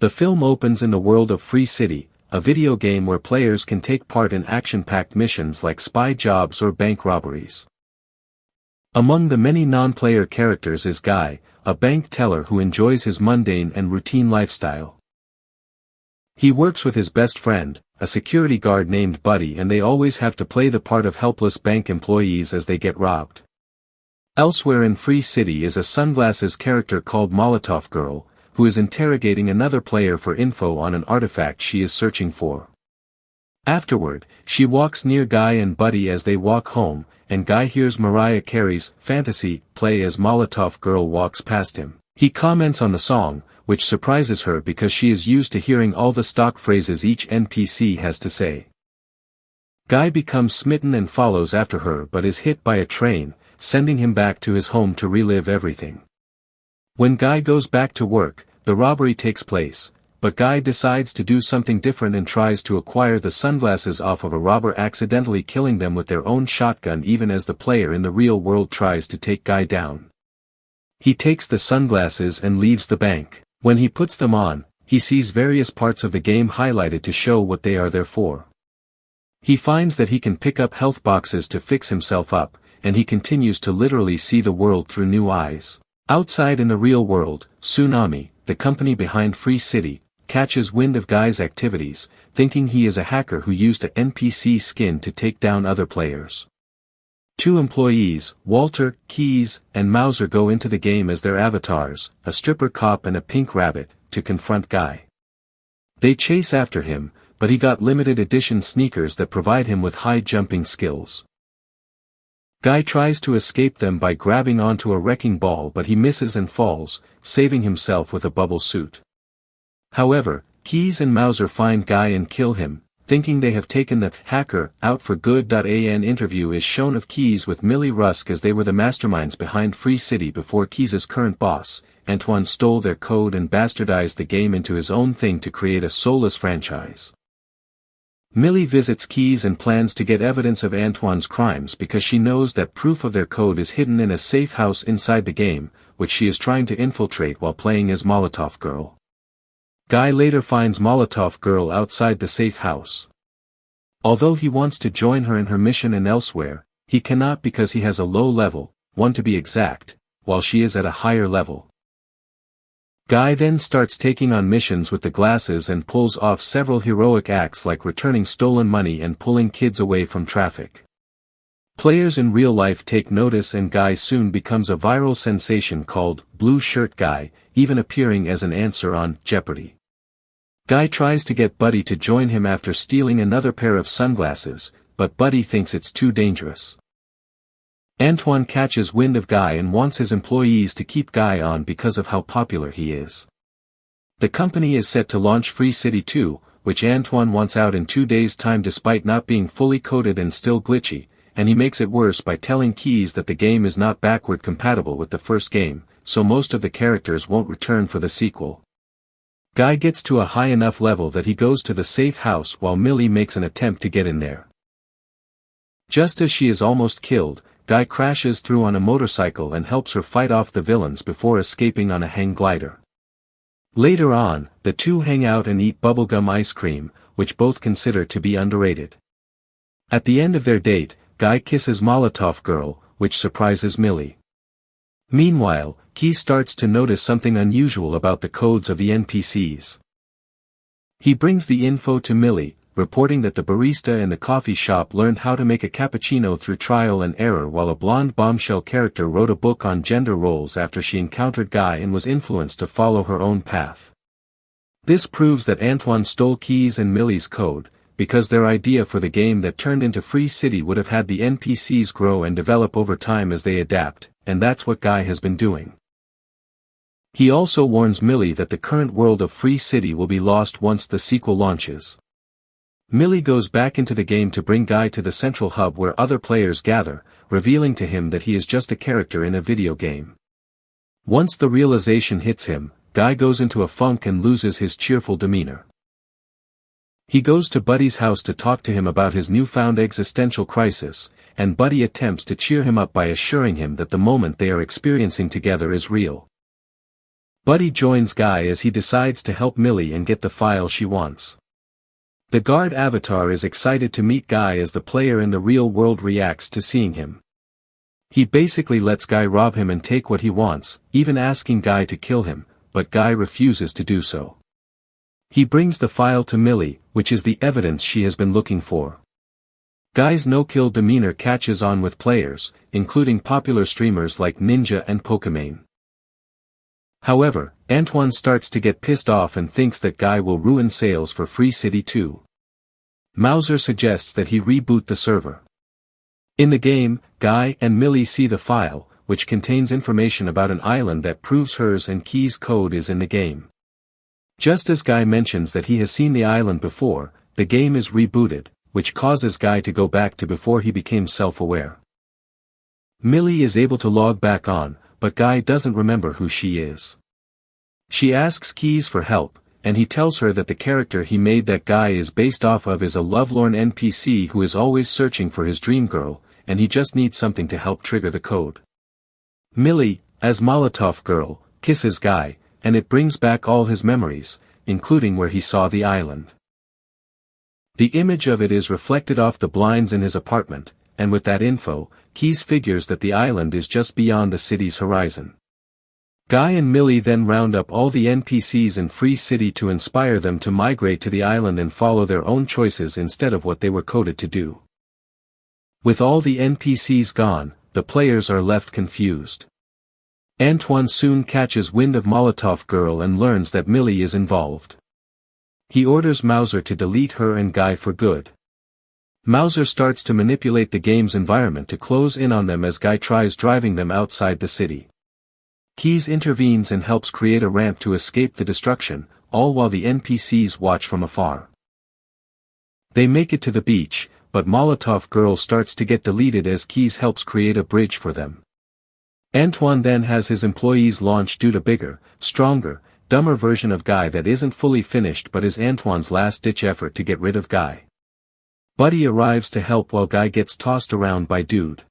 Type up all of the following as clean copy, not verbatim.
The film opens in the world of Free City, a video game where players can take part in action-packed missions like spy jobs or bank robberies. Among the many non-player characters is Guy, a bank teller who enjoys his mundane and routine lifestyle. He works with his best friend, a security guard named Buddy, and they always have to play the part of helpless bank employees as they get robbed. Elsewhere in Free City is a sunglasses character called Molotov Girl, who is interrogating another player for info on an artifact she is searching for. Afterward, she walks near Guy and Buddy as they walk home, and Guy hears Mariah Carey's Fantasy play as Molotov Girl walks past him. He comments on the song, which surprises her because she is used to hearing all the stock phrases each NPC has to say. Guy becomes smitten and follows after her but is hit by a train, sending him back to his home to relive everything. When Guy goes back to work, the robbery takes place, but Guy decides to do something different and tries to acquire the sunglasses off of a robber, accidentally killing them with their own shotgun even as the player in the real world tries to take Guy down. He takes the sunglasses and leaves the bank. When he puts them on, he sees various parts of the game highlighted to show what they are there for. He finds that he can pick up health boxes to fix himself up, and he continues to literally see the world through new eyes. Outside in the real world, Tsunami, the company behind Free City, catches wind of Guy's activities, thinking he is a hacker who used an NPC skin to take down other players. Two employees, Walter, Keys, and Mauser, go into the game as their avatars, a stripper cop and a pink rabbit, to confront Guy. They chase after him, but he got limited edition sneakers that provide him with high jumping skills. Guy tries to escape them by grabbing onto a wrecking ball, but he misses and falls, saving himself with a bubble suit. However, Keys and Mauser find Guy and kill him, thinking they have taken the hacker out for good. An interview is shown of Keys with Millie Rusk as they were the masterminds behind Free City before Keys' current boss, Antoine, stole their code and bastardized the game into his own thing to create a soulless franchise. Millie visits Keys and plans to get evidence of Antoine's crimes because she knows that proof of their code is hidden in a safe house inside the game, which she is trying to infiltrate while playing as Molotov Girl. Guy later finds Molotov Girl outside the safe house. Although he wants to join her in her mission and elsewhere, he cannot because he has a low level, 1 to be exact, while she is at a higher level. Guy then starts taking on missions with the glasses and pulls off several heroic acts like returning stolen money and pulling kids away from traffic. Players in real life take notice and Guy soon becomes a viral sensation called Blue Shirt Guy, even appearing as an answer on Jeopardy! Guy tries to get Buddy to join him after stealing another pair of sunglasses, but Buddy thinks it's too dangerous. Antoine catches wind of Guy and wants his employees to keep Guy on because of how popular he is. The company is set to launch Free City 2, which Antoine wants out in 2 days' time despite not being fully coded and still glitchy, and he makes it worse by telling Keys that the game is not backward compatible with the first game, so most of the characters won't return for the sequel. Guy gets to a high enough level that he goes to the safe house while Millie makes an attempt to get in there. Just as she is almost killed, Guy crashes through on a motorcycle and helps her fight off the villains before escaping on a hang glider. Later on, the two hang out and eat bubblegum ice cream, which both consider to be underrated. At the end of their date, Guy kisses Molotov Girl, which surprises Millie. Meanwhile, Key starts to notice something unusual about the codes of the NPCs. He brings the info to Millie, reporting that the barista in the coffee shop learned how to make a cappuccino through trial and error while a blonde bombshell character wrote a book on gender roles after she encountered Guy and was influenced to follow her own path. This proves that Antoine stole Keys and Millie's code, because their idea for the game that turned into Free City would have had the NPCs grow and develop over time as they adapt, and that's what Guy has been doing. He also warns Millie that the current world of Free City will be lost once the sequel launches. Millie goes back into the game to bring Guy to the central hub where other players gather, revealing to him that he is just a character in a video game. Once the realization hits him, Guy goes into a funk and loses his cheerful demeanor. He goes to Buddy's house to talk to him about his newfound existential crisis, and Buddy attempts to cheer him up by assuring him that the moment they are experiencing together is real. Buddy joins Guy as he decides to help Millie and get the file she wants. The guard avatar is excited to meet Guy as the player in the real world reacts to seeing him. He basically lets Guy rob him and take what he wants, even asking Guy to kill him, but Guy refuses to do so. He brings the file to Millie, which is the evidence she has been looking for. Guy's no-kill demeanor catches on with players, including popular streamers like Ninja and Pokimane. However, Antoine starts to get pissed off and thinks that Guy will ruin sales for Free City 2. Mauser suggests that he reboot the server. In the game, Guy and Millie see the file, which contains information about an island that proves hers and Key's code is in the game. Just as Guy mentions that he has seen the island before, the game is rebooted, which causes Guy to go back to before he became self-aware. Millie is able to log back on, but Guy doesn't remember who she is. She asks Keys for help, and he tells her that the character he made that Guy is based off of is a lovelorn NPC who is always searching for his dream girl, and he just needs something to help trigger the code. Millie, as Molotov Girl, kisses Guy, and it brings back all his memories, including where he saw the island. The image of it is reflected off the blinds in his apartment, and with that info, Keys figures that the island is just beyond the city's horizon. Guy and Millie then round up all the NPCs in Free City to inspire them to migrate to the island and follow their own choices instead of what they were coded to do. With all the NPCs gone, the players are left confused. Antoine soon catches wind of Molotov Girl and learns that Millie is involved. He orders Mauser to delete her and Guy for good. Mauser starts to manipulate the game's environment to close in on them as Guy tries driving them outside the city. Keys intervenes and helps create a ramp to escape the destruction, all while the NPCs watch from afar. They make it to the beach, but Molotov Girl starts to get deleted as Keys helps create a bridge for them. Antoine then has his employees launch due to bigger, stronger, dumber version of Guy that isn't fully finished but is Antoine's last-ditch effort to get rid of Guy. Buddy arrives to help while Guy gets tossed around by Dude.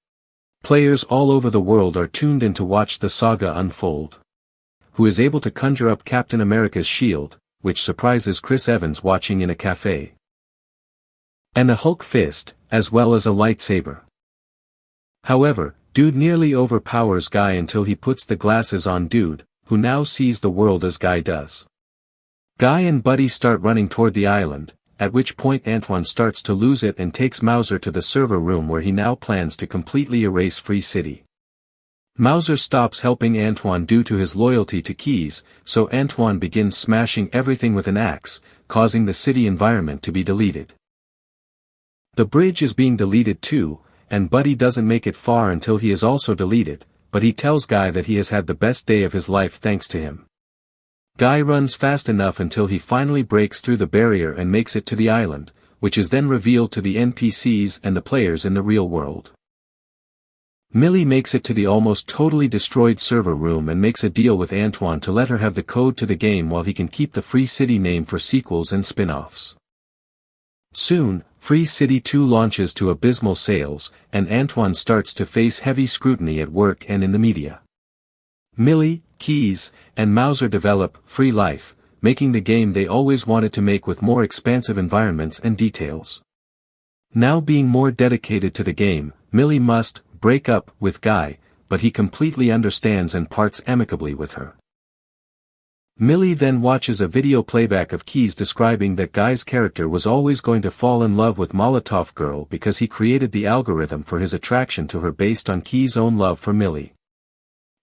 Players all over the world are tuned in to watch the saga unfold. Who is able to conjure up Captain America's shield, which surprises Chris Evans watching in a cafe. And a Hulk fist, as well as a lightsaber. However, Dude nearly overpowers Guy until he puts the glasses on Dude, who now sees the world as Guy does. Guy and Buddy start running toward the island, at which point Antoine starts to lose it and takes Mauser to the server room where he now plans to completely erase Free City. Mauser stops helping Antoine due to his loyalty to Keys, so Antoine begins smashing everything with an axe, causing the city environment to be deleted. The bridge is being deleted too, and Buddy doesn't make it far until he is also deleted, but he tells Guy that he has had the best day of his life thanks to him. Guy runs fast enough until he finally breaks through the barrier and makes it to the island, which is then revealed to the NPCs and the players in the real world. Millie makes it to the almost totally destroyed server room and makes a deal with Antoine to let her have the code to the game while he can keep the Free City name for sequels and spin-offs. Soon, Free City 2 launches to abysmal sales, and Antoine starts to face heavy scrutiny at work and in the media. Millie, Keys, and Mauser develop Free Life, making the game they always wanted to make with more expansive environments and details. Now being more dedicated to the game, Millie must break up with Guy, but he completely understands and parts amicably with her. Millie then watches a video playback of Keys describing that Guy's character was always going to fall in love with Molotov Girl because he created the algorithm for his attraction to her based on Keys' own love for Millie.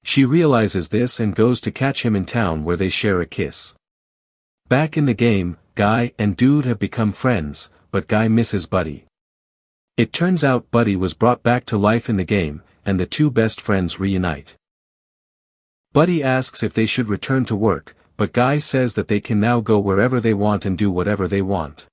She realizes this and goes to catch him in town where they share a kiss. Back in the game, Guy and Dude have become friends, but Guy misses Buddy. It turns out Buddy was brought back to life in the game, and the two best friends reunite. Buddy asks if they should return to work, but Guy says that they can now go wherever they want and do whatever they want.